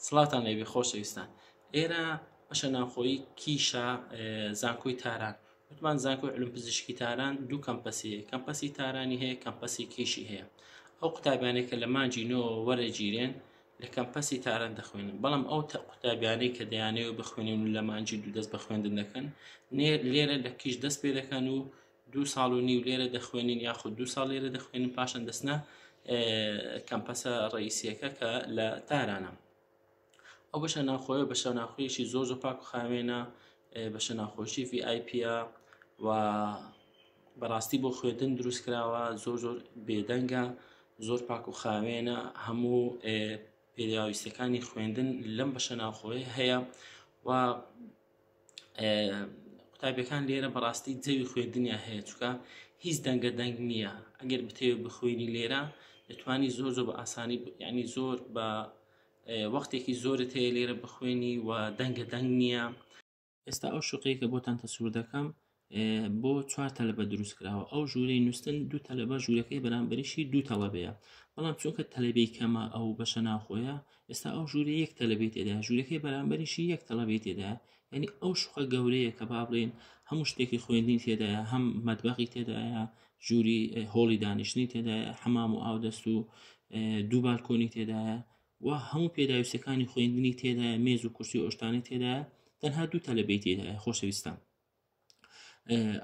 سڵاتان لێبێ خۆشەویستان. ئێرە بەشە ناوخۆیی کیشە زانکۆی تاران. وتمان زانکۆی علوم پزیشکی تاران دوو کەمپەسیە، کەمپەسی تارانی هەیە، کەمپەسی کیشی هەیە. ئەو قوتابیانەی کە لە مانجی نۆ وەرەگیرێن لە کەمپەسی تاران دەخوێنن، بەڵام ئەو قوتابیانەی کە دەیانەوێت بخوێنن و لە مانجی دوو دەست بە خوێندن دەکەن لێرە لە کیش دەست پێ دەکەن و 2 ساڵ و نیو لێرە دەخوێنین یاخود 2 ساڵ لێرە دەخوێنن، پاشان دەستنە کەمپەسە ڕئیسیەکە کە لە تارانە. ئەو بەشە ناوخۆیە بەشە ناوخۆیەکی زۆر پاک و خاوێنە، بەشە ناوخۆشی VIPە و بەڕاستی بۆ خوێندن دروست کراوە، زۆر بێدەنگە، زۆر پاک و خاوێنە، هەموو پێداویستەکانی خوێندن لەم بەشە ناوخۆیە هەیە و قوتابیەکان لێرە بەڕاستی جەوی خوێندنیان هەیە، چونکە هیچ دەنگ نییە. ئەگەر بتەوێت بخوێنی لێرە دەتوانی زۆر بە ئاسانی، یعنی زۆر بە وەختێکی زۆرت هەیە لێرە بخوێنی و دەنگ نییە. ئێستا ئەو شوقەیە کە بۆتان تەسوور دەکەم بۆ 4 تەلەبە دروست کراوە. ئەو ژوورەی نووسن 2 تەلەبە، ژوورەکەی بەرامبەریشی 2 تەلەبەیە، بەڵام چونکە تەلەبەی کەمە ئەو بەشە ناوخۆیە، ئێستا ئەو ژوورە 1 تەلەبەی تێدایە، ژوورەکەی بەرامبەریشی 1 تەلەبەی تێدایە. یعنی ئەو شوقە گەورەیە کە با بڵێن هەموو شتێکی خوێندنی تێدایە، هەم مەتبەخی تێدایە، ژووری هۆڵی دانیشتنی تێدایە، حەمام و ئاودەست و 2 بالکۆنی تێدایە و هەموو پێداویستەکانی خوێندنی تێدایە، مێز و کورسی و ئۆشتانی تێدایە، تەنها 2 تەلەبەی تێدایە. خۆشەویستان،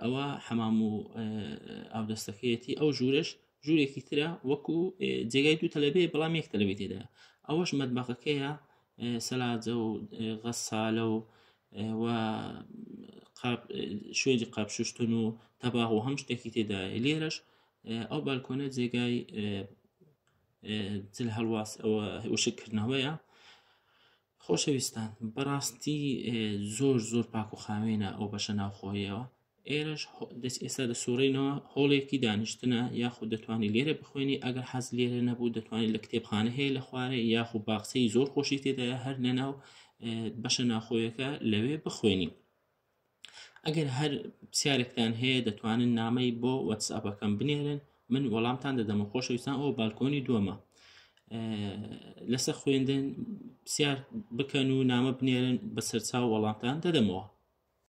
ئەوە حەمام و ئاودەستەکەیەتی. ئەو ژوورش ژوورێکی ترە وەکو جێگای 2 تەلەبەیە، بەڵام 1 تەلەبەی تێدایە. ئەوەش مەتبەخەکەیە، سەلاجە و غەسالە و شوێنی قاپشوشتن و تەباغ و هەم شتێکی تێدایە. لێرەش ئەو بالکۆنە جێگای جل هەڵواس ئەوە وشکردنەوەیە. خۆشەویستان، بەڕاستی زۆر پاک و خاوێنە ئەو بەشە ناوخۆیەوە. ئێرەش ئێستا دەسوڕینەوە هۆڵێکی دانیشتنە، یاخود دەتوانانی لێرە بخوێنی. ئەگەر حەز لێرە نەبوو دەتوانانی لە کتێبخانە هەیە لە خوارێ، یاخود باخچەی زۆر خۆشی تێدایە هەر لەناو بەشە ناوخۆیەکە لەوێ بخوێنی. ئەگەر هەر پرسیارێکتان هەیە دەتوانن نامەی بۆ وەتسئاپەکەم بنێرن، من وەڵامتان دەدەم. خۆشەویستان، ئەوە بالکۆنی دووەمە. لەسەر خوێندن پرسیار بکەن و نامە بنێرن، بەسەرچاو وەڵامتان دەدەمەوە.